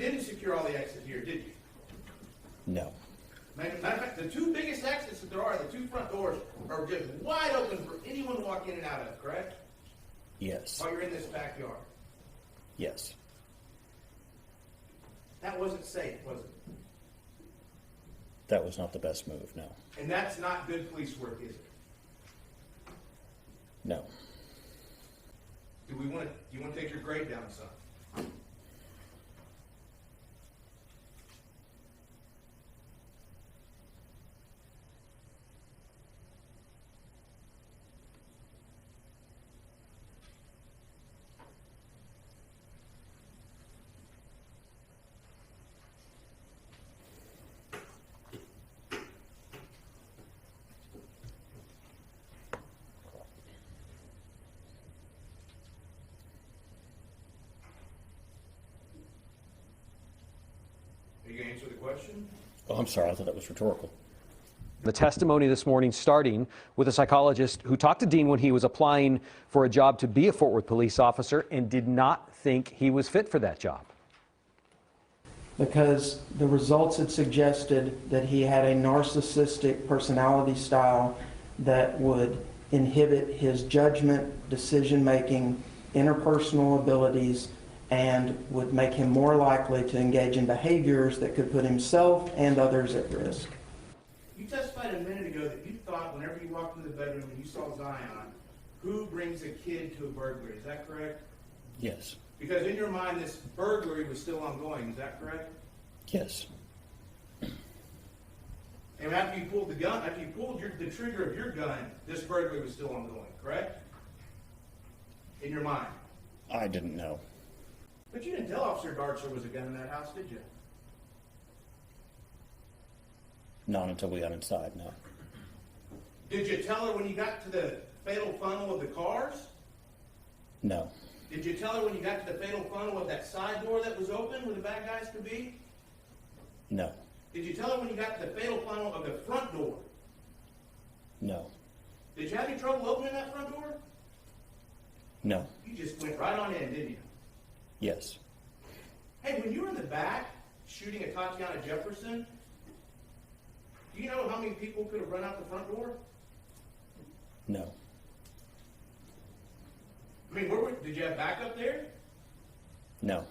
didn't secure all the exits here, did you? No. Matter of fact, the two biggest exits that there are, the two front doors, are just wide open for anyone to walk in and out of, correct? Yes. While you're in this backyard. Yes. That wasn't safe, was it? That was not the best move, no. And that's not good police work, is it? No. Do you want to take your grade down, son? Are you going to answer the question? Oh, I'm sorry. I thought that was rhetorical. The testimony this morning starting with a psychologist who talked to Dean when he was applying for a job to be a Fort Worth police officer and did not think he was fit for that job. Because the results had suggested that he had a narcissistic personality style that would inhibit his judgment, decision-making, interpersonal abilities, and would make him more likely to engage in behaviors that could put himself and others at risk. You testified a minute ago that you thought whenever you walked into the bedroom and you saw Zion, who brings a kid to a burglary? Is that correct? Yes. Because in your mind, this burglary was still ongoing. Is that correct? Yes. And after you pulled the gun, after you pulled the trigger of your gun, this burglary was still ongoing, correct? In your mind. I didn't know. But you didn't tell Officer Darch there was a gun in that house, did you? Not until we got inside, no. Did you tell her when you got to the fatal funnel of the cars? No. Did you tell her when you got to the fatal funnel of that side door that was open where the bad guys could be? No. Did you tell her when you got to the fatal funnel of the front door? No. Did you have any trouble opening that front door? No. You just went right on in, didn't you? Yes. Hey, when you were in the back shooting at Tatiana Jefferson, do you know how many people could have run out the front door? No. I mean, did you have backup there? No.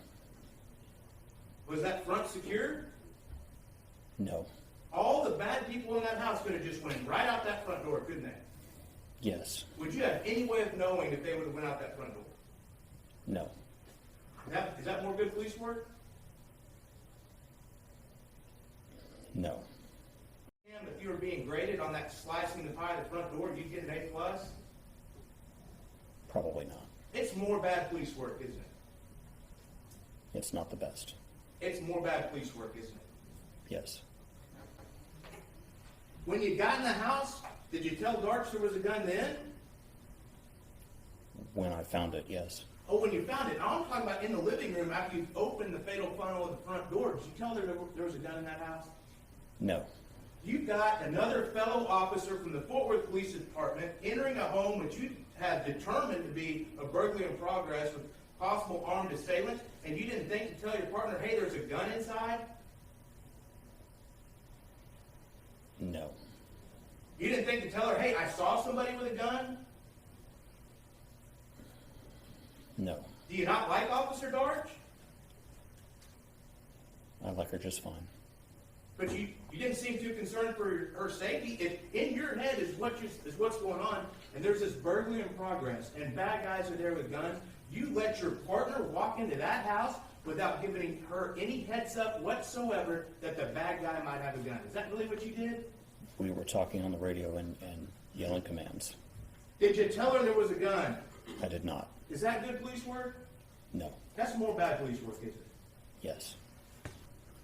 Was that front secure? No. All the bad people in that house could have just went right out that front door, couldn't they? Yes. Would you have any way of knowing if they would have went out that front door? No. Is that more good police work? No. If you were being graded on that slicing the pie at the front door, you'd get an A+? Probably not. It's more bad police work, isn't it? It's not the best. It's more bad police work, isn't it? Yes. When you got in the house, did you tell Darch there was a gun then? When I found it, yes. Oh, when you found it. Now I'm talking about in the living room after you opened the fatal funnel of the front door. Did you tell her there was a gun in that house? No. You got another fellow officer from the Fort Worth Police Department entering a home which you had determined to be a burglary in progress with possible armed assailants, and you didn't think to tell your partner, hey, there's a gun inside? No. You didn't think to tell her, hey, I saw somebody with a gun? No. Do you not like Officer Darch? I like her just fine. But you didn't seem too concerned for her safety. If in your head is what's going on, and there's this burglary in progress, and bad guys are there with guns, you let your partner walk into that house without giving her any heads up whatsoever that the bad guy might have a gun. Is that really what you did? We were talking on the radio and yelling commands. Did you tell her there was a gun? I did not. Is that good police work? No. That's more bad police work, isn't it? Yes.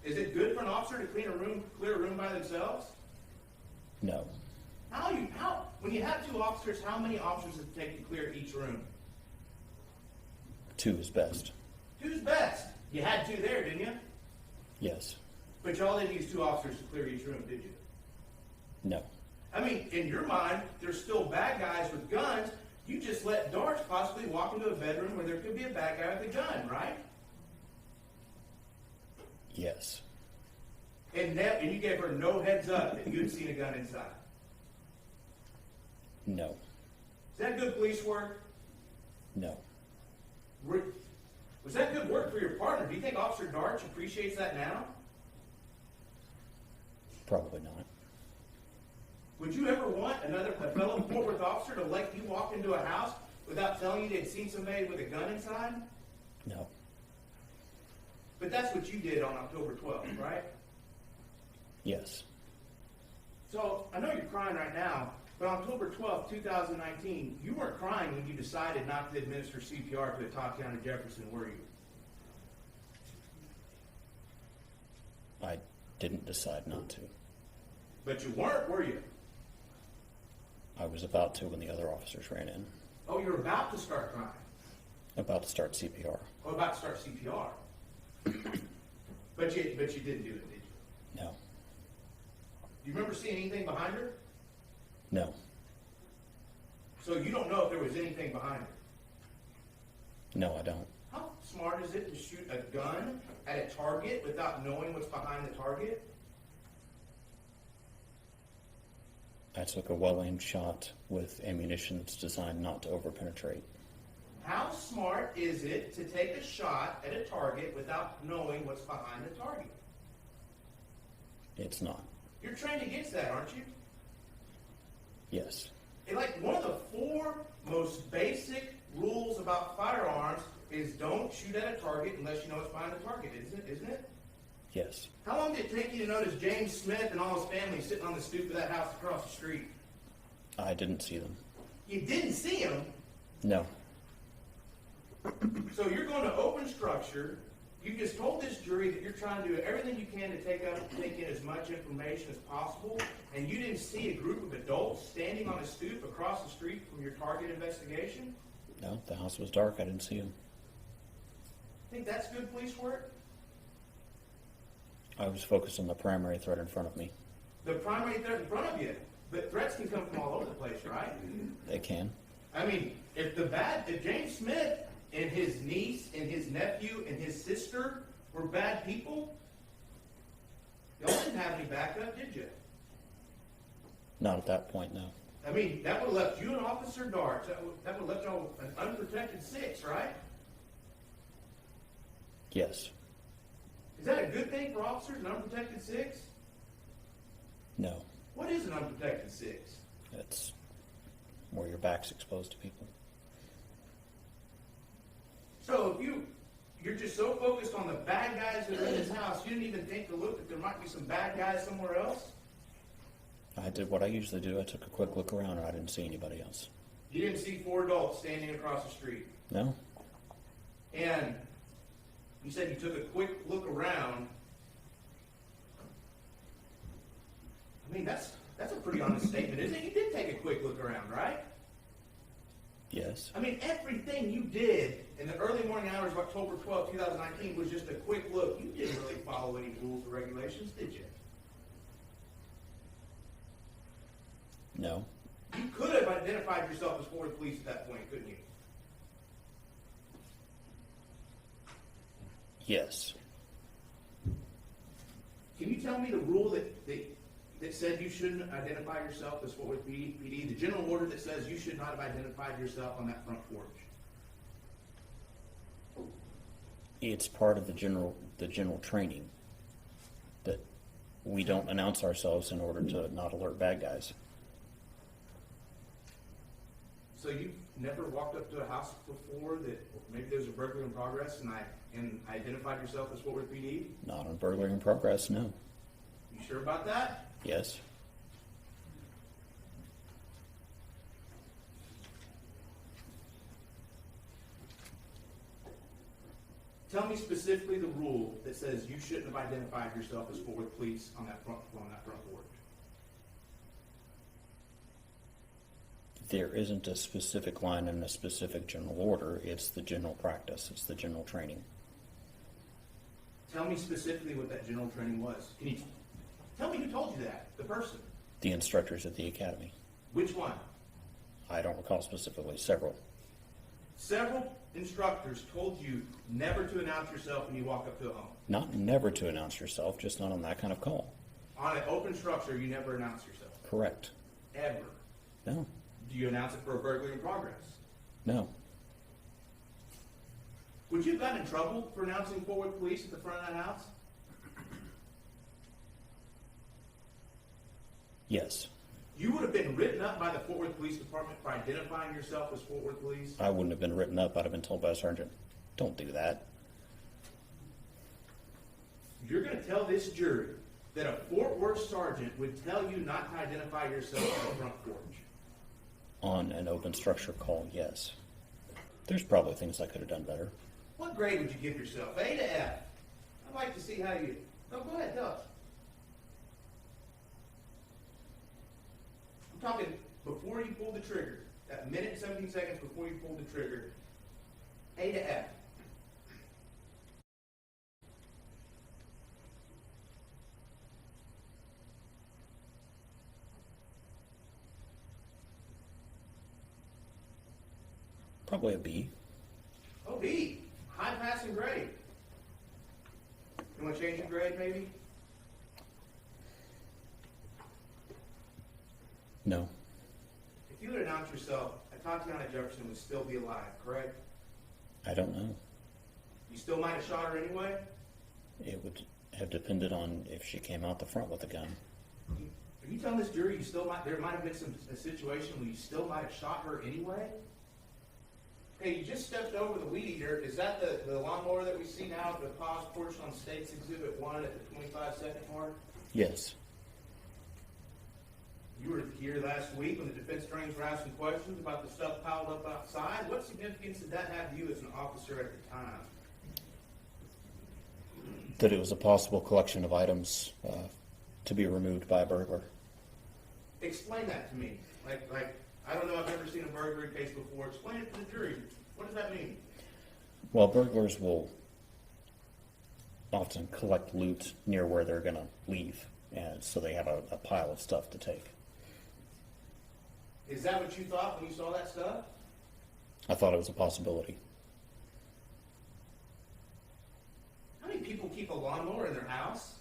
Is it good for an officer to clear a room by themselves? No. When you have two officers, how many officers does it take to clear each room? 2 is best. 2's best. You had 2 there, didn't you? Yes. But y'all didn't use 2 officers to clear each room, did you? No. I mean, in your mind, there's still bad guys with guns. You just let Darch possibly walk into a bedroom where there could be a bad guy with a gun, right? Yes. And you gave her no heads up that you had seen a gun inside. No. Is that good police work? No. Was that good work for your partner? Do you think Officer Darch appreciates that now? Probably not. Would you ever want a fellow Fort Worth officer to let you walk into a house without telling you they'd seen somebody with a gun inside? No. But that's what you did on October 12th, right? Yes. So, I know you're crying right now, but on October 12th, 2019, you weren't crying when you decided not to administer CPR to a top County Jefferson, were you? I didn't decide not to. But you weren't, were you? I was about to when the other officers ran in. Oh, you're about to start crying. About to start CPR. Oh, about to start CPR. But you didn't do it, did you? No. Do you remember seeing anything behind her? No. So you don't know if there was anything behind her? No, I don't. How smart is it to shoot a gun at a target without knowing what's behind the target? I took a well-aimed shot with ammunition that's designed not to overpenetrate. How smart is it to take a shot at a target without knowing what's behind the target? It's not. You're trained against that, aren't you? Yes. And like one of the 4 most basic rules about firearms is don't shoot at a target unless you know what's behind the target, isn't it? Yes. How long did it take you to notice James Smith and all his family sitting on the stoop of that house across the street? I didn't see them. You didn't see him, No. so you're going to open structure. You just told this jury that you're trying to do everything you can to take in as much information as possible, and you didn't see a group of adults standing on a stoop across the street from your target investigation? No, the house was dark. I didn't see them. Think that's good police work? I was focused on the primary threat in front of me. The primary threat in front of you, but threats can come from all over the place, right? They can. I mean, if James Smith and his niece and his nephew and his sister were bad people, y'all didn't have any backup, did you? Not at that point, no. I mean, that would have left you and Officer Darts. That would have left y'all an unprotected 6, right? Yes. Is that a good thing for officers, an unprotected 6? No. What is an unprotected 6? It's where your back's exposed to people. So if you're just so focused on the bad guys that are in this house, you didn't even think to look that there might be some bad guys somewhere else? I did what I usually do. I took a quick look around and I didn't see anybody else. You didn't see 4 adults standing across the street. No? And you said you took a quick look around. I mean, that's a pretty honest statement, isn't it? You did take a quick look around, right? Yes. I mean, everything you did in the early morning hours of October 12, 2019 was just a quick look. You didn't really follow any rules or regulations, did you? No. You could have identified yourself as Fort Worth Police at that point, couldn't you? Yes. Can you tell me the rule that said you shouldn't identify yourself as Fort Worth PD, the general order that says you should not have identified yourself on that front porch? It's part of the general training that we don't announce ourselves in order to not alert bad guys. So you've never walked up to a house before that maybe there's a burglary in progress and identified yourself as Fort Worth PD? Not on burglary in progress, no. You sure about that? Yes. Tell me specifically the rule that says you shouldn't have identified yourself as Fort Worth Police on that front porch. There isn't a specific line and a specific general order. It's the general practice. It's the general training. Tell me specifically what that general training was. Can you tell me who told you that? The person. The instructors at the academy. Which one? I don't recall specifically. Several. Several instructors told you never to announce yourself when you walk up to a home? Not never to announce yourself, just not on that kind of call. On an open structure, you never announce yourself? Correct. Ever? No. Do you announce it for a burglary in progress? No. Would you have gotten in trouble for announcing forward police at the front of that house? Yes. You would have been written up by the Fort Worth Police Department for identifying yourself as Fort Worth Police? I wouldn't have been written up. I'd have been told by a sergeant, don't do that. You're going to tell this jury that a Fort Worth sergeant would tell you not to identify yourself on the front porch? On an open structure call, yes. There's probably things I could have done better. What grade would you give yourself? A to F? I'd like to see how you... No, go ahead, tell us. I'm talking before you pulled the trigger. That minute and 17 seconds before you pulled the trigger. A to F. Probably a B. Oh, B. High passing grade. You want to change your grade, maybe? No. If you would announce yourself, Tatiana Jefferson would still be alive, correct? I don't know. You still might have shot her anyway? It would have depended on if she came out the front with a gun. Are you telling this jury you still might, there might have been a situation where you still might have shot her anyway? Okay, you just stepped over the weed eater. Is that the lawnmower that we see now at the pause portion on State's Exhibit 1 at the 25-second mark? Yes. You were here last week when the defense attorneys were asking questions about the stuff piled up outside. What significance did that have to you as an officer at the time? That it was a possible collection of items to be removed by a burglar. Explain that to me. Like I don't know, I've never seen a burglary case before. Explain it to the jury. What does that mean? Well, burglars will often collect loot near where they're going to leave, and so they have a pile of stuff to take. Is that what you thought when you saw that stuff? I thought it was a possibility. How many people keep a lawnmower in their house?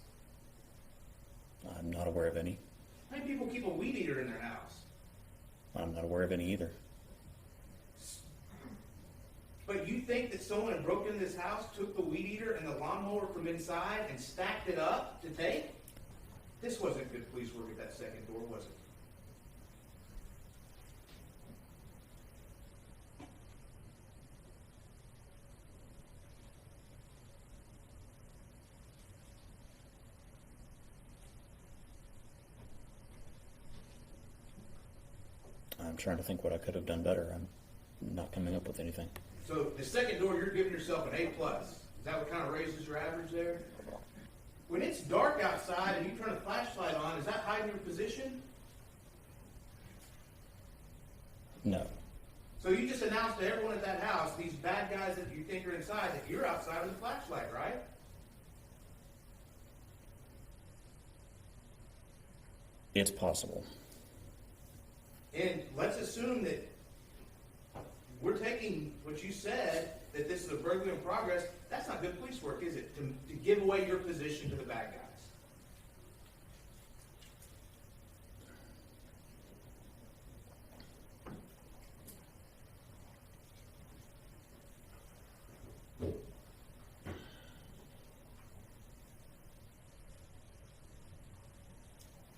I'm not aware of any. How many people keep a weed eater in their house? I'm not aware of any either. But you think that someone had broken into this house, took the weed eater and the lawnmower from inside and stacked it up to take? This wasn't good police work at that second door, was it? I'm trying to think what I could have done better. I'm not coming up with anything. So the second door, you're giving yourself an A+. Is that what kind of raises your average there? When it's dark outside and you turn a flashlight on, is that hiding your position? No. So you just announced to everyone at that house, these bad guys that you think are inside, that you're outside with a flashlight, right? It's possible. And let's assume that we're taking what you said, that this is a burglary in progress. That's not good police work, is it? To give away your position to the bad guys.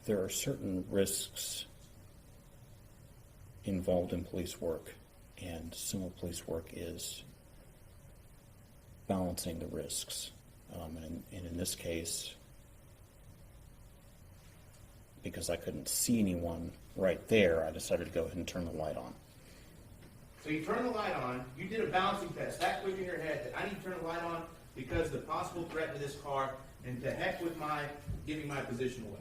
There are certain risks involved in police work, and some of police work is balancing the risks. And in this case, because I couldn't see anyone right there, I decided to go ahead and turn the light on. So you turn the light on, you did a balancing test, that quick in your head, that I need to turn the light on because of the possible threat to this car, and to heck with my giving my position away.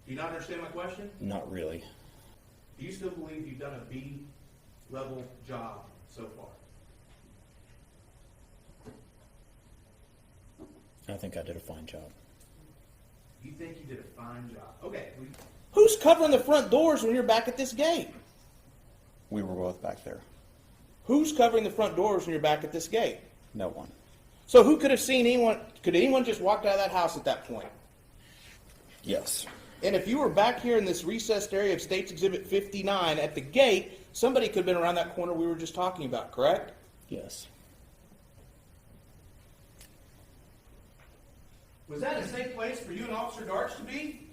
Do you not understand my question? Not really. Do you still believe you've done a B-level job so far? I think I did a fine job. You think you did a fine job. Okay. Who's covering the front doors when you're back at this gate? We were both back there. Who's covering the front doors when you're back at this gate? No one. So who could have seen anyone? Could anyone just walked out of that house at that point? Yes. And if you were back here in this recessed area of States Exhibit 59 at the gate, somebody could have been around that corner we were just talking about, correct? Yes. Was that a safe place for you and Officer Darch to be?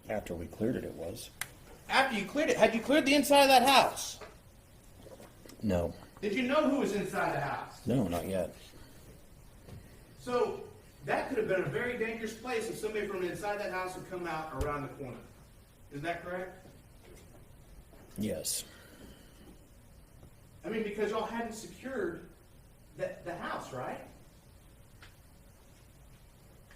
After we cleared it, it was. After you cleared it, had you cleared the inside of that house? No. Did you know who was inside the house? No, not yet. So that could have been a very dangerous place if somebody from inside that house had come out around the corner. Is that correct? Yes. I mean, because y'all hadn't secured the house, right?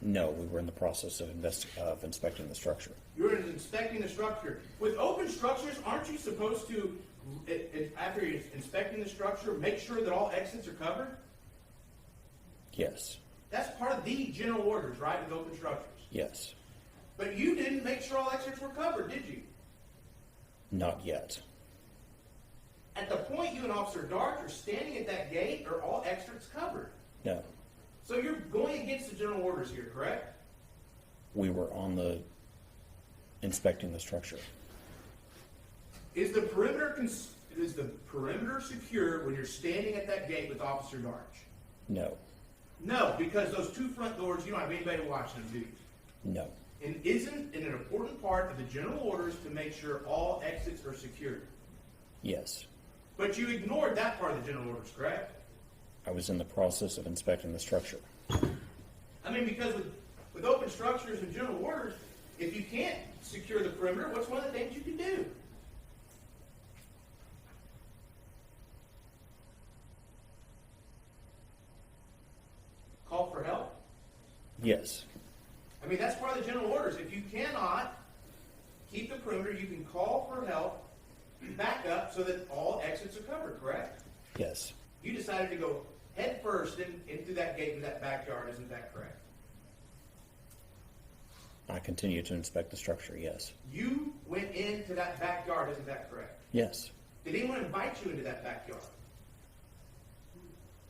No, we were in the process of inspecting the structure. You were inspecting the structure. With open structures, aren't you supposed to, after you're inspecting the structure, make sure that all exits are covered? Yes. That's part of the general orders, right, with open structures. Yes. But you didn't make sure all exits were covered, did you? Not yet. At the point you and Officer Darch are standing at that gate, are all exits covered? No. So you're going against the general orders here, correct? We were on the inspecting the structure. Is the perimeter secure when you're standing at that gate with Officer Darch? No. No, because those two front doors, you don't have anybody watching them, do you? No. And isn't it an important part of the general orders to make sure all exits are secured? Yes. But you ignored that part of the general orders, correct? I was in the process of inspecting the structure. I mean, because with open structures and general orders, if you can't secure the perimeter, what's one of the things you can do? Call for help? Yes. I mean, that's part of the general orders. If you cannot keep the perimeter, you can call for help, back up so that all exits are covered, correct? Yes. You decided to go head first into that gate in that backyard, isn't that correct? I continue to inspect the structure, yes. You went into that backyard, isn't that correct? Yes. Did anyone invite you into that backyard?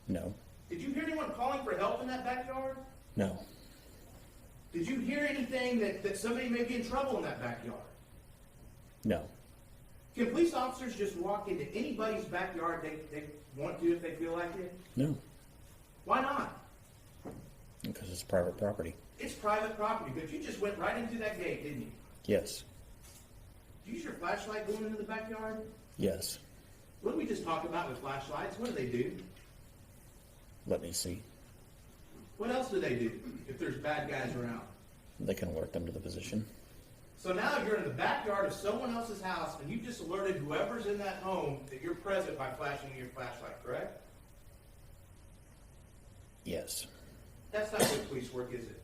No. Did you hear anyone calling for help in that backyard? No. Did you hear anything that somebody may be in trouble in that backyard? No. Can police officers just walk into anybody's backyard they want to if they feel like it? No. Why not? Because it's private property. It's private property, but you just went right into that gate, didn't you? Yes. Did you use your flashlight going into the backyard? Yes. What did we just talk about with flashlights? What do they do? Let me see. What else do they do if there's bad guys around? They can alert them to the position. So now you're in the backyard of someone else's house, and you just alerted whoever's in that home that you're present by flashing your flashlight, correct? Yes. That's not good police work, is it?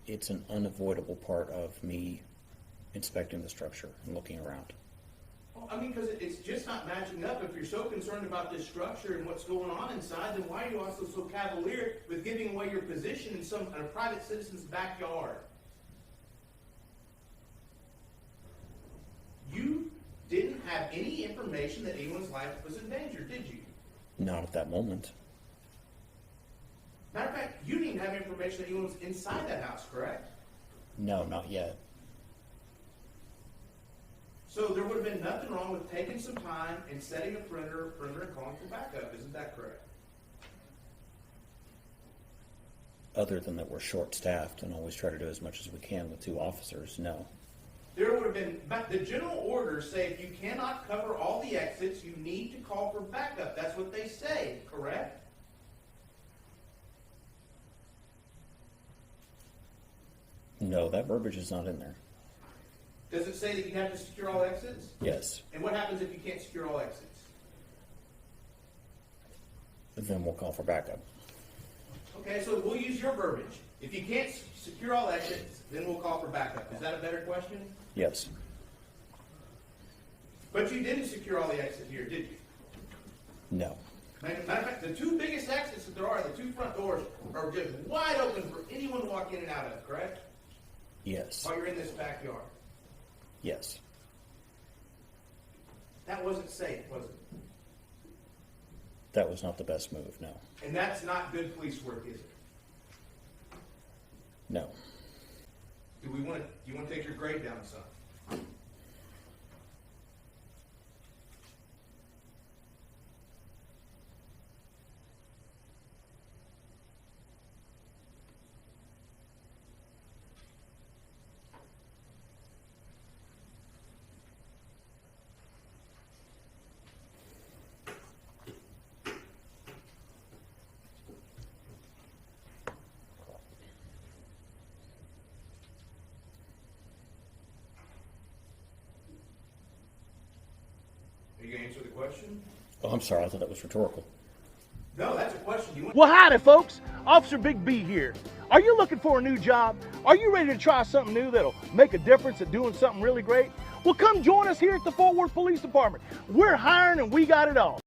It's an unavoidable part of me inspecting the structure and looking around. Well, I mean, because it's just not matching up. If you're so concerned about this structure and what's going on inside, then why are you also so cavalier with giving away your position in a private citizen's backyard? You didn't have any information that anyone's life was in danger, did you? Not at that moment. Matter of fact, you didn't even have information that anyone was inside that house, correct? No, not yet. So there would have been nothing wrong with taking some time and setting a perimeter and calling for backup. Isn't that correct? Other than that we're short-staffed and always try to do as much as we can with 2 officers, no. There would have been, but the general orders say if you cannot cover all the exits, you need to call for backup. That's what they say, correct? No, that verbiage is not in there. Does it say that you have to secure all exits? Yes. And what happens if you can't secure all exits? then we'll call for backup. Okay, so we'll use your verbiage. If you can't secure all exits, then we'll call for backup. Is that a better question? Yes. But you didn't secure all the exits here, did you? No. Matter of fact, the two biggest exits that there are, the two front doors, are just wide open for anyone to walk in and out of, correct? Yes. While you're in this backyard. Yes. That wasn't safe, was it? That was not the best move, no. And that's not good police work, is it? No. Do you want to take your grade down some? Are you going to answer the question? Oh, I'm sorry. I thought that was rhetorical. No, that's a question. You want? Well, howdy, folks. Officer Big B here. Are you looking for a new job? Are you ready to try something new that'll make a difference at doing something really great? Well, come join us here at the Fort Worth Police Department. We're hiring and we got it all.